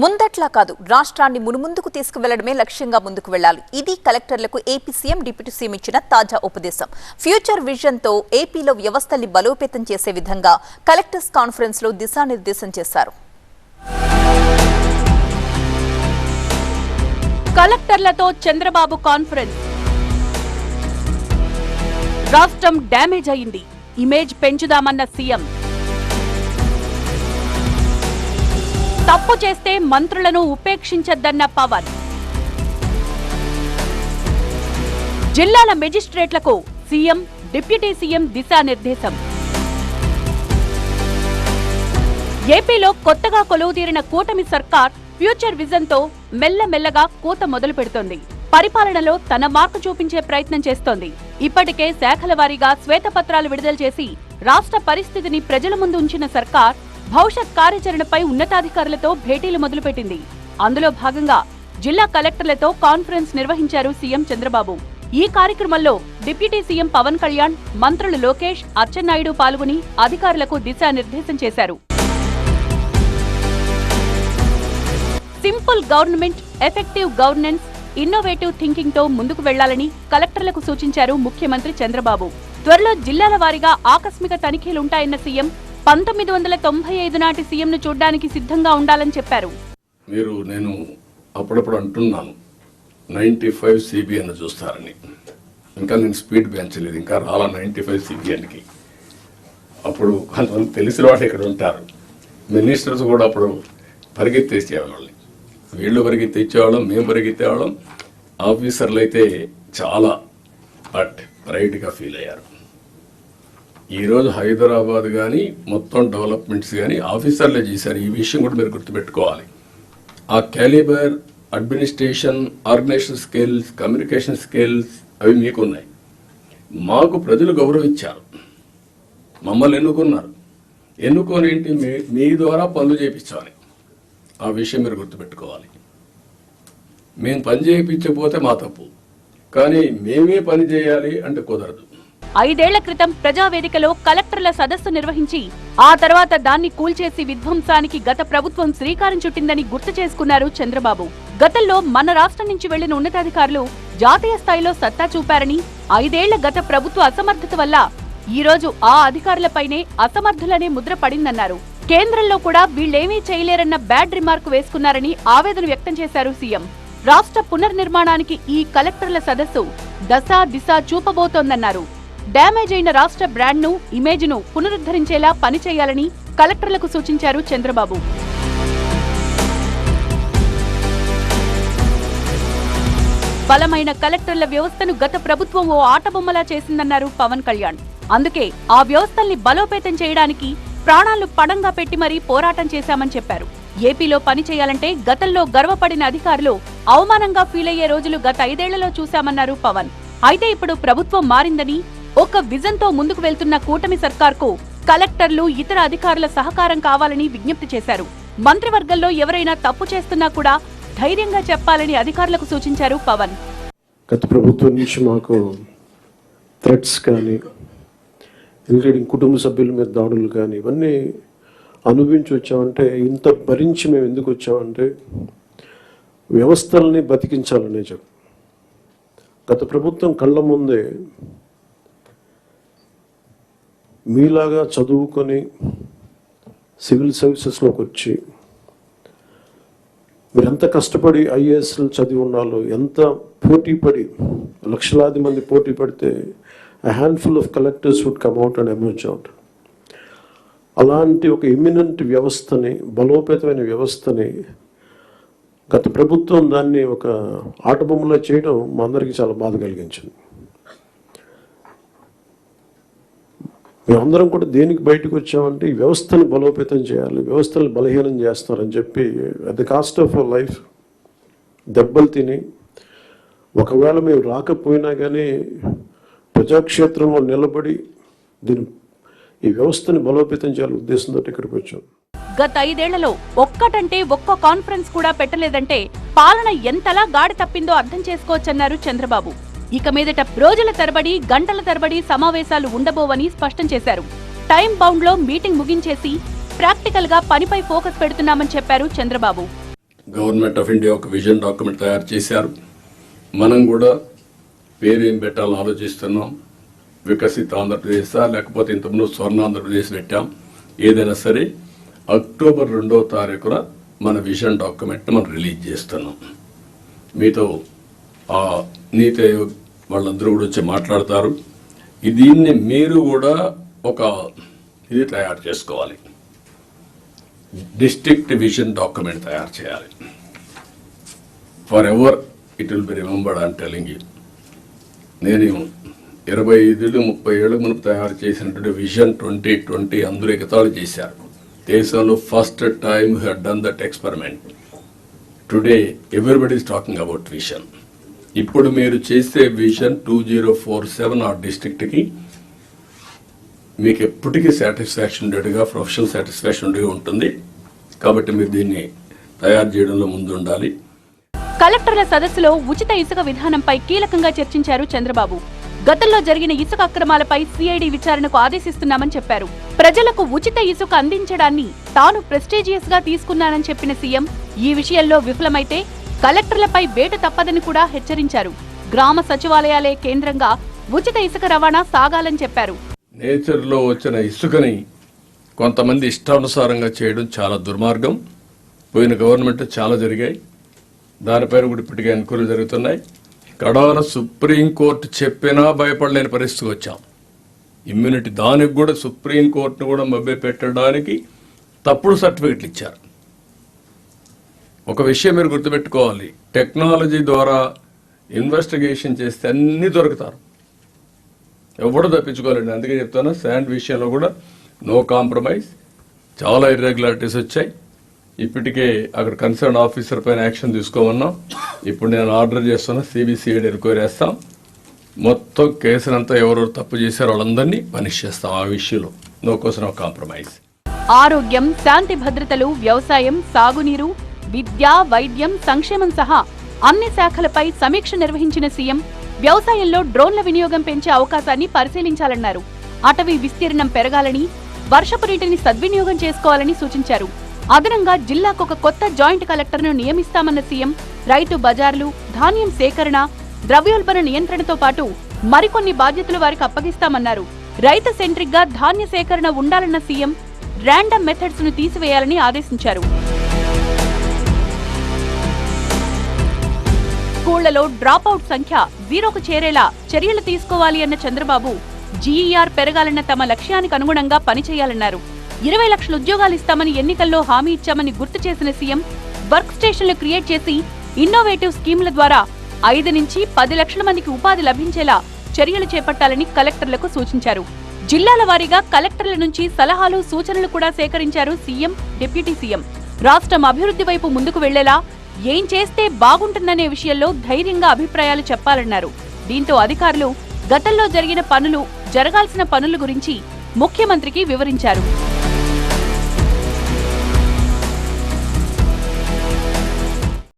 ముందట్లా కాదు, రాష్ట్రాన్ని మునుముందుకు తీసుకువెళ్లడమే లక్ష్యంగా ముందుకు వెళ్లాలి. ఇది కలెక్టర్లకు ఏపీ సీఎం, డిప్యూటీ సీఎం ఇచ్చిన తాజా ఉపదేశం. ఫ్యూచర్ విజన్ తో ఏపీలో వ్యవస్థల్ని బలోపేతం చేసే విధంగా కలెక్టర్స్ కాన్ఫరెన్స్ లో దిశానిర్దేశం చేశారు. కలెక్టర్లతో చంద్రబాబు కాన్ఫరెన్స్. రాష్ట్రం డ్యామేజ్ అయింది, ఇమేజ్ పెంచుదామన్న సీఎం. తప్పు చేస్తే మంత్రులను ఉపేక్షించద్దన్న పవన్. జిల్లాల మెజిస్ట్రేట్లకు సీఎం, డిప్యూటీ సీఎం దిశానిర్దేశం. ఏపీలో కొత్తగా కొలువుదీరిన కూటమి సర్కార్ ఫ్యూచర్ విజన్ తో మెల్లమెల్లగా కూత మొదలు పెడుతోంది. పరిపాలనలో తన మార్కు చూపించే ప్రయత్నం చేస్తోంది. ఇప్పటికే శాఖల వారీగా శ్వేతపత్రాలు విడుదల చేసి రాష్ట్ర పరిస్థితిని ప్రజల ముందు ఉంచిన సర్కార్ భవిష్యత్ కార్యాచరణపై ఉన్నతాధికారులతో భేటీలు మొదలుపెట్టింది. అందులో భాగంగా జిల్లా కలెక్టర్లతో కాన్ఫరెన్స్ నిర్వహించారు సీఎం చంద్రబాబు. ఈ కార్యక్రమంలో డిప్యూటీ సీఎం పవన్ కళ్యాణ్, మంత్రులు లోకేష్, అచ్చెన్నాయుడు పాల్గొని అధికారులకు దిశానిర్దేశం చేశారు. Simple government, effective governance, innovative thinking తో ముందుకు వెళ్లాలని కలెక్టర్లకు సూచించారు ముఖ్యమంత్రి చంద్రబాబు. త్వరలో జిల్లాల వారీగా ఆకస్మిక తనిఖీలుంటాయన్న సీఎం 1995 నాటి సీఎంను చూడ్డానికి సిద్ధంగా ఉండాలని చెప్పారు. నేను అప్పుడప్పుడు అంటున్నాను 95 CBN చూస్తారని. ఇంకా నేను స్పీడ్ పెంచలేదు, ఇంకా రాలా 95 CBNకి. అప్పుడు కొంతమంది తెలిసిన వాళ్ళు ఇక్కడ ఉంటారు. మినిస్టర్స్ కూడా అప్పుడు పరిగెత్తేసేవాళ్ళని. వీళ్ళు పరిగెత్తిచ్చేవాళ్ళం, మేము పరిగెత్తేవాళ్ళం. ఆఫీసర్లు అయితే చాలా ప్రైడ్గా ఫీల్ అయ్యారు. ఈరోజు హైదరాబాద్ కానీ మొత్తం డెవలప్మెంట్స్ కానీ ఆఫీసర్లే చేశారు. ఈ విషయం కూడా మీరు గుర్తుపెట్టుకోవాలి. ఆ calibre, administration, organisation skills, communication skills అవి మీకున్నాయి. మాకు ప్రజలు గౌరవించారు, మమ్మల్ని ఎన్నుకున్నారు. ఎన్నుకొని ఏంటి, మీ ద్వారా పనులు చేయించాలి. ఆ విషయం మీరు గుర్తుపెట్టుకోవాలి. మేము పని చేయించకపోతే మా తప్పు, కానీ మేమే పని చేయాలి అంటే కుదరదు. 5 ఏళ్ల క్రితం ప్రజావేదికలో కలెక్టర్ల సదస్సు నిర్వహించి ఆ తర్వాత దాన్ని కూల్చేసి విధ్వంసానికి గత ప్రభుత్వం శ్రీకారం చుట్టిందని గుర్తు చేసుకున్నారు చంద్రబాబు. గతంలో మన రాష్ట్రం నుంచి వెళ్లిన ఉన్నతాధికారులు జాతీయ స్థాయిలో సత్తా చూపారని, 5 ఏళ్ల గత ప్రభుత్వ అసమర్థత వల్ల ఈ రోజు ఆ అధికారులపైనే అసమర్థులనే ముద్ర పడిందన్నారు. కేంద్రంలో కూడా వీళ్లేమీ చేయలేరన్న బ్యాడ్ రిమార్క్ వేసుకున్నారని ఆవేదన వ్యక్తం చేశారు సీఎం. రాష్ట్ర పునర్నిర్మాణానికి ఈ కలెక్టర్ల సదస్సు దశ దిశ చూపబోతోందన్నారు. డ్యామేజ్ అయిన రాష్ట్ర బ్రాండ్ ను, ఇమేజ్ ను పునరుద్ధరించేలా పనిచేయాలని కలెక్టర్లకు సూచించారు చంద్రబాబు. బలమైన కలెక్టర్ల వ్యవస్థను గత ప్రభుత్వం ఓ ఆటబొమ్మలా చేసిందన్నారు పవన్ కళ్యాణ్. అందుకే ఆ వ్యవస్థల్ని బలోపేతం చేయడానికి ప్రాణాలు పడంగా పెట్టి మరీ పోరాటం చేశామని చెప్పారు. ఏపీలో పని చేయాలంటే గతంలో గర్వపడిన అధికారులు అవమానంగా ఫీల్ అయ్యే రోజులు గత 5 ఏళ్లలో చూశామన్నారు పవన్. అయితే ఇప్పుడు ప్రభుత్వం మారిందని, ఒక విజన్ తో ముందుకు వెళ్తున్న కూటమి సర్కార్కు కలెక్టర్లు, ఇతర అధికారుల సహకారం కావాలని విజ్ఞప్తి చేశారు. మంత్రివర్గంలో ఎవరైనా తప్పు చేస్తున్నా కూడా ధైర్యంగా చెప్పాలని అధికారులకు సూచించారు పవన్. గత ప్రభుత్వం నుంచి మాకు థ్రెట్స్ కానీ, ఇంక్లూడింగ్ కుటుంబ సభ్యుల మీద దాడులు కానీ ఇవన్నీ అనుభవించి వచ్చామంటే, ఇంత భరించి మేము ఎందుకు వచ్చామంటే వ్యవస్థల్ని బతికించాలనే చెప్పు. గత ప్రభుత్వం కళ్ళ ముందే మీలాగా చదువుకొని సివిల్ సర్వీసెస్లోకి వచ్చి మీరు ఎంత కష్టపడి IASలు చదివి ఉన్నాలో, ఎంత పోటీ పడి, లక్షలాది మంది పోటీ పడితే a handful of collectors would come out and emerge out. అలాంటి ఒక ఎమినెంట్ వ్యవస్థని, బలోపేతమైన వ్యవస్థని గత ప్రభుత్వం దాన్ని ఒక ఆటబొమ్మలా చేయడం మా అందరికీ చాలా బాధ కలిగించింది. మేమందరం కూడా దేనికి బయటకు వచ్చామంటే ఈ వ్యవస్థని బలోపేతం చేయాలి, వ్యవస్థని బలహీనం చేస్తారని చెప్పి at the cost of our life దెబ్బలు తిని, ఒకవేళ మేము రాకపోయినా కానీ ప్రజాక్షేత్రంలో నిలబడి ఈ వ్యవస్థని బలోపేతం చేయాలని ఉద్దేశంతో ఇక్కడికి వచ్చాం. గత 5 ఏళ్లలో ఒక్కటంటే ఒక్క కాన్ఫరెన్స్ కూడా పెట్టలేదంటే పాలన ఎంతలా గాడి తప్పిందో అర్థం చేసుకోవచ్చన్నారు చంద్రబాబు. ఇక మీదట రోజుల తరబడి, గంటల తరబడి సమావేశాలు ఉండబోవని స్పష్టం చేశారు. టైం బౌండ్ లో మీటింగ్ ముగించేసి ప్రాక్టికల్ గా పనిపై ఫోకస్ పెడుతున్నామని చెప్పారు చంద్రబాబు. గవర్నమెంట్ ఆఫ్ ఇండియా ఒక విజన్ డాక్యుమెంట్ తయారు చేశారు. మనం కూడా పేరేం పెట్టాలని ఆలోచిస్తున్నాం. వికసిత ఆంధ్రప్రదేశా లేకపోతే ఇంతకుముందు స్వర్ణ ఆంధ్రప్రదేశ్ పెట్టాం. ఏదైనా సరే అక్టోబర్ 2వ తారీఖున మన విజన్ డాక్యుమెంట్ మనం రిలీజ్ చేస్తున్నాం. మీతో ఆ నీతి ఆయోగ్ వాళ్ళందరూ కూడా వచ్చి మాట్లాడతారు. దీన్ని మీరు కూడా ఒక ఇది తయారు చేసుకోవాలి. డిస్ట్రిక్ట్ విజన్ డాక్యుమెంట్ తయారు చేయాలి. For ever it will be remembered. I'm telling you. నేను 25-30 ఏళ్ళ మునుపు తయారు చేసినటువంటి విజన్ 2020 అందరూ ఎగతాళి చేశారు. దేశంలో first time had done that experiment. Today everybody is talking about vision. ఇప్పుడు మీరు చేసే విజన్ 2047 ఆ డిస్ట్రిక్ట్కి మీకు ఎప్పటికీ సాటిస్ఫాక్షన్ ఉండేట్టుగా, ప్రొఫెషనల్ సాటిస్ఫాక్షన్ ఉండేగా ఉంటుంది. కాబట్టి మీరు దీన్ని తయారు చేయడంలో ముందు ఉండాలి. కలెక్టర్ల సదస్సులో ఉచిత ఇసుక విధానంపై కీలకంగా చర్చించారు చంద్రబాబు. గతంలో జరిగిన ఇసుక అక్రమాలపై సిఐడి విచారణకు ఆదేశిస్తున్నామని చెప్పారు. ప్రజలకు ఉచిత ఇసుక అందించడాన్ని తాను ప్రెస్టీజియస్ గా తీసుకున్నానని చెప్పిన సీఎం ఈ విషయంలో విఫలమైతే కలెక్టర్లపై వేటు తప్పదని కూడా హెచ్చరించారు. గ్రామ సచివాలయాలే కేంద్రంగా ఉచిత ఇసుక రవాణా సాగాలని చెప్పారు. నేచర్లో వచ్చిన ఇసుకని కొంతమంది ఇష్టానుసారంగా చేయడం చాలా దుర్మార్గం. పోయిన గవర్నమెంట్ చాలా జరిగాయి. దానిపైన కూడా ఇప్పటికే ఎన్క్వైరీలు జరుగుతున్నాయి. కడాన సుప్రీంకోర్టు చెప్పినా భయపడలేని పరిస్థితికి వచ్చాం. ఇమ్యూనిటీ దానికి కూడా సుప్రీంకోర్టును కూడా మభ్య పెట్టడానికి తప్పుడు సర్టిఫికెట్లు ఇచ్చారు. ఒక విషయం మీరు గుర్తుపెట్టుకోవాలి. టెక్నాలజీ ద్వారా ఇన్వెస్టిగేషన్ చేస్తే అన్నీ దొరుకుతారు. ఎవడో తప్పించుకోవాలండి. అందుకే చెప్తాను, శాండ్ విషయంలో కూడా నో కాంప్రమైజ్. చాలా ఇర్రెగ్యులారిటీస్ వచ్చాయి. ఇప్పటికే అక్కడ కన్సర్న్ ఆఫీసర్ పైన యాక్షన్ తీసుకోమన్నాం. ఇప్పుడు నేను ఆర్డర్ చేస్తున్నా, సిబిసిఐడి ఎంక్వైరీ చేస్తాం. మొత్తం కేసునంతా ఎవరెవరు తప్పు చేశారో వాళ్ళందరినీ పనిష్ చేస్తాం. ఆ విషయంలో నో కోసం నో కాంప్రమైజ్. ఆరోగ్యం, శాంతి భద్రతలు, వ్యవసాయం, సాగునీరు, విద్య, వైద్యం, సంక్షేమం సహా అన్ని శాఖలపై సమీక్ష నిర్వహించిన సీఎం వ్యవసాయంలో డ్రోన్ల వినియోగం పెంచే అవకాశాన్ని పరిశీలించాలన్నారు. అటవీ విస్తీర్ణం పెరగాలని, వర్షపు నీటిని సద్వినియోగం చేసుకోవాలని సూచించారు. అదనంగా జిల్లాకు ఒక కొత్త జాయింట్ కలెక్టర్ను నియమిస్తామన్న సీఎం రైతు బజార్లు, ధాన్యం సేకరణ, ద్రవ్యోల్బణ నియంత్రణతో పాటు మరికొన్ని బాధ్యతలు వారికి అప్పగిస్తామన్నారు. రైతు సెంట్రిక్ గా ధాన్య సేకరణ ఉండాలన్న సీఎం ర్యాండమ్ మెథడ్స్ ను తీసివేయాలని ఆదేశించారు. స్కూళ్లలో డ్రాపౌట్ సంఖ్య 0కు చేరేలా చర్యలు తీసుకోవాలి అన్న చంద్రబాబు జీఈఆర్ పెరగాలన్న తమ లక్ష్యానికి అనుగుణంగా పనిచేయాలన్నారు. 20 లక్షల ఉద్యోగాలు ఇస్తామని ఎన్నికల్లో హామీ ఇచ్చామని గుర్తు చేసిన సీఎం వర్క్ స్టేషన్లు క్రియేట్ చేసి ఇన్నోవేటివ్ స్కీముల ద్వారా 5 నుంచి 10 లక్షల మందికి ఉపాధి లభించేలా చర్యలు చేపట్టాలని కలెక్టర్లకు సూచించారు. జిల్లాల వారీగా కలెక్టర్ల నుంచి సలహాలు, సూచనలు కూడా సేకరించారు సీఎం, డిప్యూటీ సీఎం. రాష్ట్రం అభివృద్ధి వైపు ముందుకు వెళ్లేలా ఏం చేస్తే బాగుంటుందనే విషయంలో ధైర్యంగా అభిప్రాయాలు చెప్పాలన్నారు. దీంతో అధికారులు గతంలో జరిగిన పనులు, జరగాల్సిన పనుల గురించి ముఖ్యమంత్రికి వివరించారు.